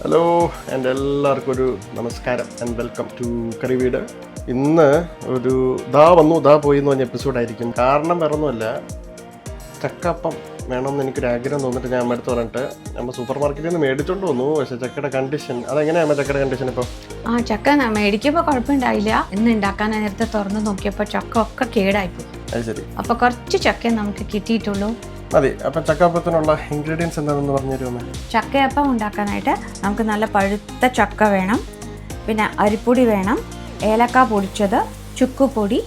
Hello എൻ്റെ എല്ലാവർക്കും ഒരു നമസ്കാരം ആൻഡ് വെൽക്കം ടു കറിവീട്. ഇന്ന് ഒരു ദാ പോയി എന്ന് പറഞ്ഞ എപ്പിസോഡായിരിക്കും. കാരണം വേറൊന്നുമല്ല, ചക്കപ്പം വേണമെന്ന് എനിക്കൊരു ആഗ്രഹം തോന്നിട്ട് ഞാൻ അമ്മ അടുത്ത് പറഞ്ഞിട്ട് നമ്മൾ സൂപ്പർ മാർക്കറ്റിൽ നിന്ന് മേടിച്ചോണ്ട് വന്നു. പക്ഷേ ചക്കയുടെ കണ്ടീഷൻ അതെങ്ങനെയാണ് ചക്കയുടെ കണ്ടീഷൻ ഇപ്പോൾ? ചക്ക മേടിക്കുമ്പോൾ കുഴപ്പമുണ്ടായില്ല. ഇന്ന് ഉണ്ടാക്കാൻ നേരത്തെ തുറന്ന് നോക്കിയപ്പോൾ ചക്ക ഒക്കെ കേടായിപ്പോയി. അത് ശരി. അപ്പോൾ കുറച്ച് ചക്ക നമുക്ക് കിട്ടിയിട്ടുള്ളൂ. മതി. അപ്പം ചക്കപ്പത്തിനുള്ള ഇൻഗ്രീഡിയൻസ് എന്താണെന്ന് പറഞ്ഞു തരുമോ? ചക്കയപ്പം ഉണ്ടാക്കാനായിട്ട് നമുക്ക് നല്ല പഴുത്ത ചക്ക വേണം, പിന്നെ അരിപ്പൊടി വേണം, ഏലക്ക പൊടിച്ചത്, ചുക്കുപൊടി,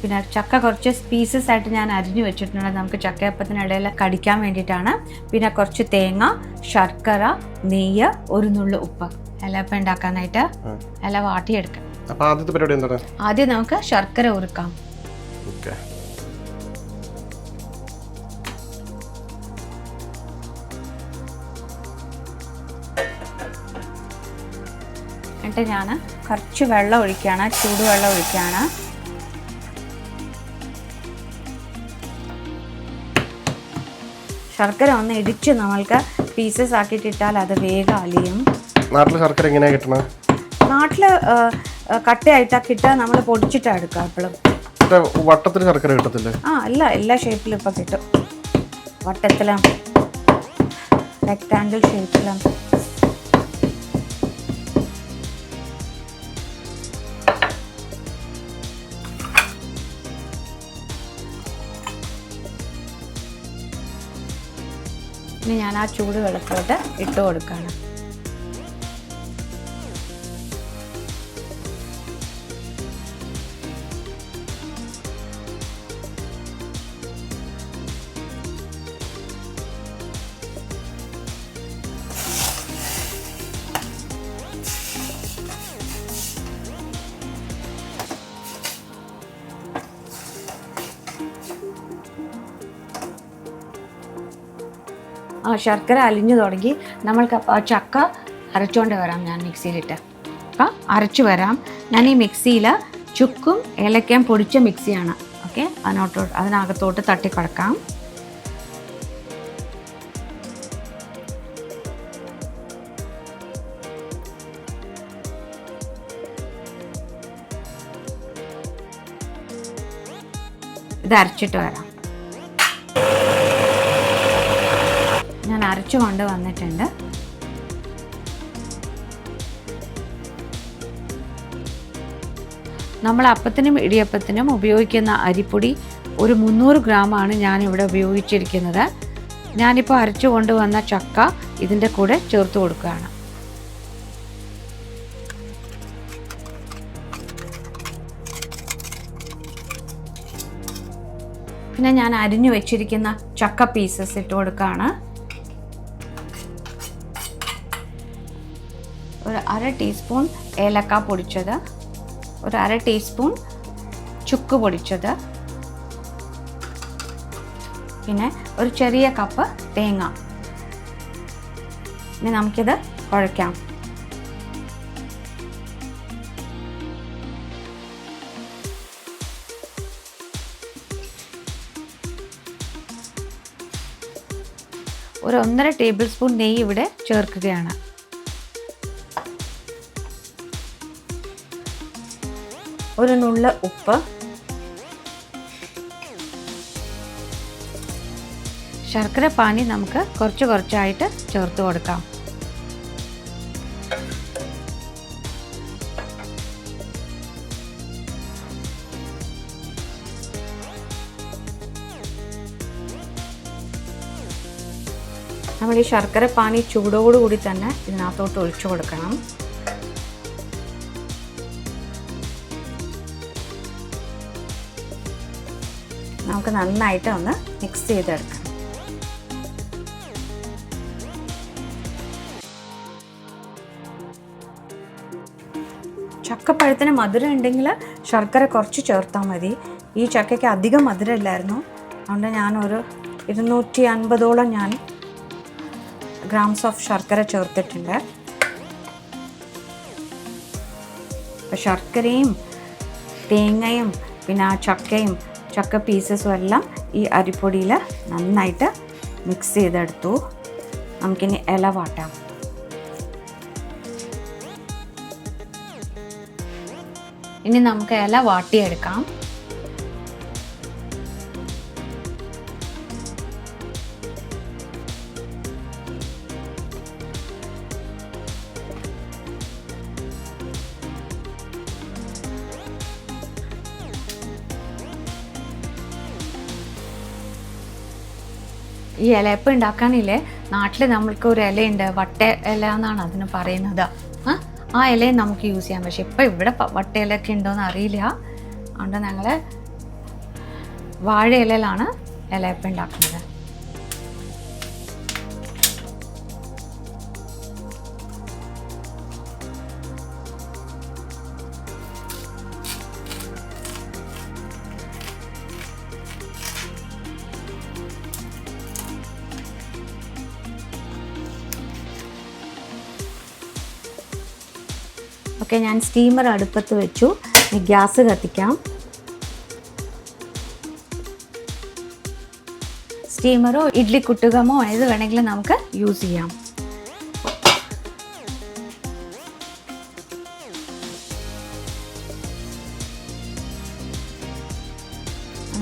പിന്നെ ചക്ക കുറച്ച് പീസസ് ആയിട്ട് ഞാൻ അരിഞ്ഞു വെച്ചിട്ടുണ്ട്, നമുക്ക് ചക്കയപ്പത്തിനിടയിൽ കടിക്കാൻ വേണ്ടിയിട്ടാണ്. പിന്നെ കുറച്ച് തേങ്ങ, ശർക്കര, നെയ്യ്, ഒരു നുള്ളു ഉപ്പ്. എലപ്പം ഉണ്ടാക്കാനായിട്ട് എല്ലാം വാട്ടിയെടുക്കാം. അപ്പോൾ ആദ്യത്തെ പരിപാടി എന്താണ്? ആദ്യം നമുക്ക് ശർക്കര ഉരുക്കാം. ഓക്കെ. എന്നിട്ട് ഞാൻ കുറച്ച് വെള്ളം ഒഴിക്കുകയാണ്, ചൂടുവെള്ളം ഒഴിക്കുകയാണ്. ശർക്കര ഒന്ന് ഇടിച്ച് നമ്മൾക്ക് പീസസ് ആക്കിയിട്ടിട്ടാൽ അത് വേഗം അലിയും. നാട്ടിൽ ശർക്കര എങ്ങനെയാണ് കിട്ടണത്? നാട്ടിൽ കട്ടയായിട്ടാണ് കിട്ടുക, നമ്മൾ പൊടിച്ചിട്ടാണ് എടുക്കുക. എപ്പോഴും വട്ടത്തിൽ ശർക്കര കിട്ടത്തില്ലേ? അല്ല, എല്ലാ ഷേപ്പിലും ഇപ്പം കിട്ടും. വട്ടത്തിലും റെക്ടാങ്കിൾ ഷേപ്പിലും. ഇനി ഞാൻ ആ ചൂട് വെള്ളത്തിലോട്ട് ഇട്ട് കൊടുക്കുകയാണ്. ശർക്കര അലിഞ്ഞു തുടങ്ങി. നമ്മൾക്ക് അപ്പോൾ ചക്ക അരച്ചുകൊണ്ട് വരാം. ഞാൻ മിക്സിയിലിട്ട് അരച്ചു വരാം. ഞാൻ ഈ മിക്സിയിൽ ചുക്കും ഏലക്കയും പൊടിച്ച മിക്സിയാണ്. ഓക്കെ, അതിനകത്തോട്ട് തട്ടിക്കടക്കാം. ഇത് അരച്ചിട്ട് വരാം. ഞാൻ അരച്ചു കൊണ്ട് വന്നിട്ടുണ്ട്. നമ്മൾ അപ്പത്തിനും ഇടിയപ്പത്തിനും ഉപയോഗിക്കുന്ന അരിപ്പൊടി ഒരു 300 ഗ്രാമാണ് ഞാനിവിടെ ഉപയോഗിച്ചിരിക്കുന്നത്. ഞാനിപ്പോൾ അരച്ചു കൊണ്ടുവന്ന ചക്ക ഇതിൻ്റെ കൂടെ ചേർത്ത് കൊടുക്കുകയാണ്. പിന്നെ ഞാൻ അരിഞ്ഞു വെച്ചിരിക്കുന്ന ചക്ക പീസസ് ഇട്ട് കൊടുക്കുകയാണ്. ഒരു 1/2 ടീസ്പൂൺ ഏലക്ക പൊടിച്ചത്, ഒരു 1/2 ടീസ്പൂൺ ചുക്ക് പൊടിച്ചത്, പിന്നെ ഒരു ചെറിയ കപ്പ് തേങ്ങ. ഇനി നമുക്കിത് കുഴയ്ക്കാം. ഒരു 1.5 ടേബിൾ സ്പൂൺ നെയ്യ് ഇവിടെ ചേർക്കുകയാണ്. ഒരു നുള്ള ഉപ്പ്, ശർക്കര പാനി നമുക്ക് കുറച്ചായിട്ട് ചേർത്ത് കൊടുക്കാം. നമ്മൾ ഈ ശർക്കര പാനി ചൂടോടുകൂടി തന്നെ ഇതിനകത്തോട്ട് ഒഴിച്ചു കൊടുക്കണം. നമുക്ക് നന്നായിട്ട് ഒന്ന് മിക്സ് ചെയ്തെടുക്കാം. ചക്കപ്പഴത്തിന് മധുരം ഉണ്ടെങ്കിൽ ശർക്കര കുറച്ച് ചേർത്താൽ മതി. ഈ ചക്കയ്ക്ക് അധികം മധുരമില്ലായിരുന്നു, അതുകൊണ്ട് ഞാനൊരു 250ഓളം ഞാൻ ഗ്രാംസ് ഓഫ് ശർക്കര ചേർത്തിട്ടുണ്ട്. അപ്പോൾ ശർക്കരയും തേങ്ങയും പിന്നെ ആ ചക്ക പീസസും എല്ലാം ഈ അരിപ്പൊടിയിൽ നന്നായിട്ട് മിക്സ് ചെയ്തെടുത്തു. നമുക്കിനി ഇല വാട്ടാം. ഇനി നമുക്ക് ഇല വാട്ടിയെടുക്കാം. ഈ ഇലയപ്പം ഉണ്ടാക്കാനില്ലേ, നാട്ടിൽ നമ്മൾക്ക് ഒരു ഇലയുണ്ട്, വട്ട ഇല എന്നാണ് അതിന് പറയുന്നത്. ആ ഇലയും നമുക്ക് യൂസ് ചെയ്യാം. പക്ഷെ ഇപ്പം ഇവിടെ വട്ട ഇലയൊക്കെ ഉണ്ടോയെന്ന് അറിയില്ല. അതുകൊണ്ട് ഞങ്ങൾ വാഴ ഇലയിലാണ് ഇലയപ്പം ഉണ്ടാക്കുന്നത്. ഓക്കെ, ഞാൻ സ്റ്റീമർ അടുപ്പത്ത് വെച്ചു. ഗ്യാസ് കത്തിക്കാം. സ്റ്റീമറോ ഇഡ്ഡലി കുട്ടുകമോ ഏത് വേണമെങ്കിലും നമുക്ക് യൂസ് ചെയ്യാം.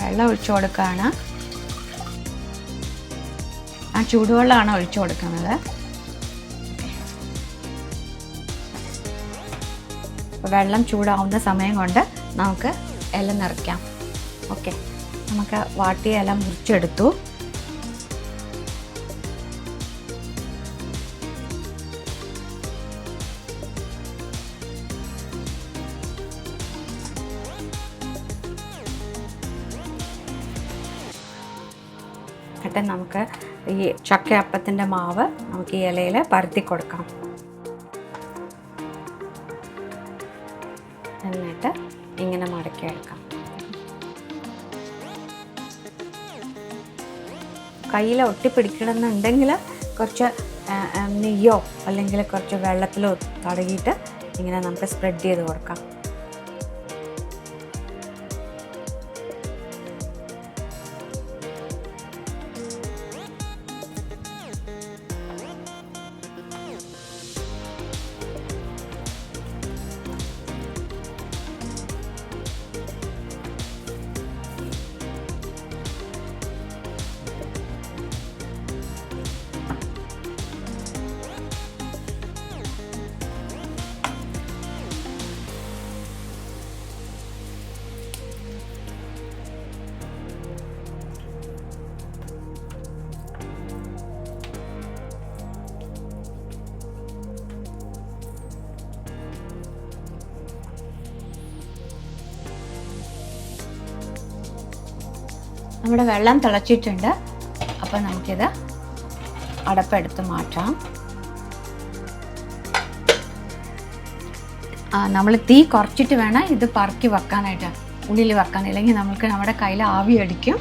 വെള്ളം ഒഴിച്ചു കൊടുക്കുകയാണ്. ആ ചൂടുവെള്ളമാണ് ഒഴിച്ചു കൊടുക്കുന്നത്. വെള്ളം ചൂടാവുന്ന സമയം കൊണ്ട് നമുക്ക് ഇല നിറയ്ക്കാം. ഓക്കെ, നമുക്ക് വാട്ടിയ ഇല മുറിച്ചെടുത്തു. എന്നിട്ട് നമുക്ക് ഈ ചക്കയപ്പത്തിൻ്റെ മാവ് നമുക്ക് ഈ ഇലയിൽ പരത്തി കൊടുക്കാം. എന്നിട്ട് ഇങ്ങനെ മടക്കി എടുക്കാം. കയ്യിൽ ഒട്ടിപ്പിടിക്കണമെന്നുണ്ടെങ്കിൽ കുറച്ച് നെയ്യോ അല്ലെങ്കിൽ കുറച്ച് വെള്ളത്തിലോ തടകിയിട്ട് ഇങ്ങനെ നമുക്ക് സ്പ്രെഡ് ചെയ്ത് കൊടുക്കാം. നമ്മുടെ വെള്ളം തിളച്ചിട്ടുണ്ട്. അപ്പോൾ നമുക്കിത് അടപ്പെടുത്ത് മാറ്റാം. നമ്മൾ തീ കുറച്ചിട്ട് വേണം ഇത് പറക്കി വെക്കാനായിട്ട്, ഉള്ളിൽ വെക്കാൻ. ഇല്ലെങ്കിൽ നമുക്ക് നമ്മുടെ കയ്യിൽ ആവി അടിക്കും.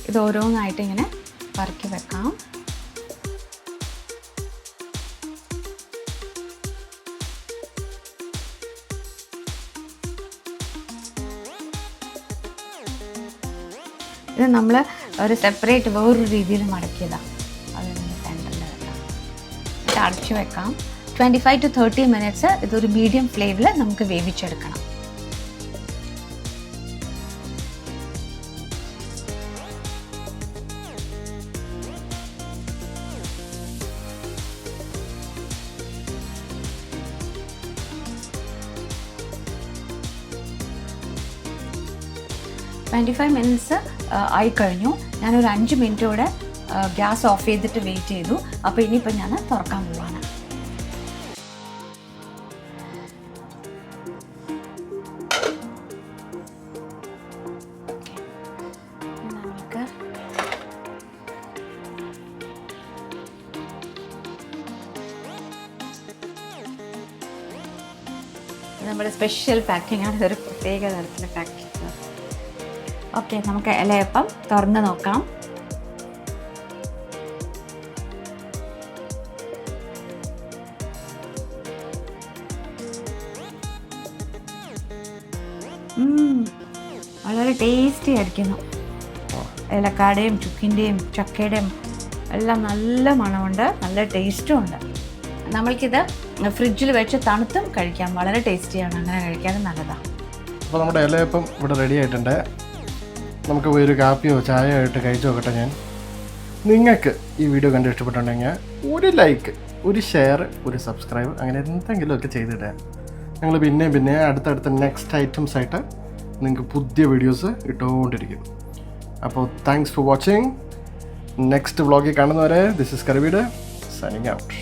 ഇത് ഓരോന്നായിട്ട് ഇങ്ങനെ പറക്കി വെക്കാം. ഇത് നമ്മൾ ഒരു സെപ്പറേറ്റ് വേറൊരു രീതിയിൽ മടക്കിയതാണ്. അത് സെൻറ്ററിൽ വെക്കാം. ഇത് അടച്ചു വെക്കാം. 25 to 30 മിനിറ്റ്സ് ഇതൊരു മീഡിയം ഫ്ലെയിമിൽ നമുക്ക് വേവിച്ചെടുക്കണം. മിനിറ്റ്സ് ആയിക്കഴിഞ്ഞു. ഞാനൊരു 5 മിനിറ്റോടെ ഗ്യാസ് ഓഫ് ചെയ്തിട്ട് വെയിറ്റ് ചെയ്തു. അപ്പോൾ ഇനിയിപ്പോൾ ഞാൻ തുറക്കാൻ പോവാണ്. നമുക്ക് നമ്മുടെ സ്പെഷ്യൽ പാക്കിംഗ് ആണ്. ഇതൊരു പ്രത്യേക തരത്തിലെ പാക്കിംഗ്. ഓക്കെ, നമുക്ക് ഇലയപ്പം തുറന്ന് നോക്കാം. വളരെ ടേസ്റ്റി ആയിരിക്കുന്നു. ഇലക്കാടയും ചുക്കിൻ്റെയും ചക്കയുടെയും എല്ലാം നല്ല മണമുണ്ട്, നല്ല ടേസ്റ്റും ഉണ്ട്. നമ്മൾക്കിത് ഫ്രിഡ്ജിൽ വെച്ച് തണുത്തും കഴിക്കാം. വളരെ ടേസ്റ്റിയാണ്, അങ്ങനെ കഴിക്കാനും നല്ലതാണ്. അപ്പോൾ നമ്മുടെ ഇലയപ്പം ഇവിടെ റെഡി ആയിട്ടുണ്ട്. നമുക്ക് പോയി ഒരു കാപ്പിയോ ചായയോ ആയിട്ട് കഴിച്ചു നോക്കട്ടെ. ഞാൻ നിങ്ങൾക്ക് ഈ വീഡിയോ കണ്ട് ഇഷ്ടപ്പെട്ടുണ്ടെങ്കിൽ ഒരു ലൈക്ക്, ഒരു ഷെയർ, ഒരു സബ്സ്ക്രൈബ്, അങ്ങനെ എന്തെങ്കിലുമൊക്കെ ചെയ്തിടുക. ഞങ്ങൾ പിന്നെ അടുത്തടുത്ത നെക്സ്റ്റ് ഐറ്റംസ് ആയിട്ട് നിങ്ങൾക്ക് പുതിയ വീഡിയോസ് ഇട്ടുകൊണ്ടിരിക്കും. അപ്പോൾ താങ്ക്സ് ഫോർ വാച്ചിങ്. നെക്സ്റ്റ് വ്ളോഗിൽ കാണുന്നവരെ, ദിസ് ഇസ് കറിവീട് സൈനിങ് ഔട്ട്.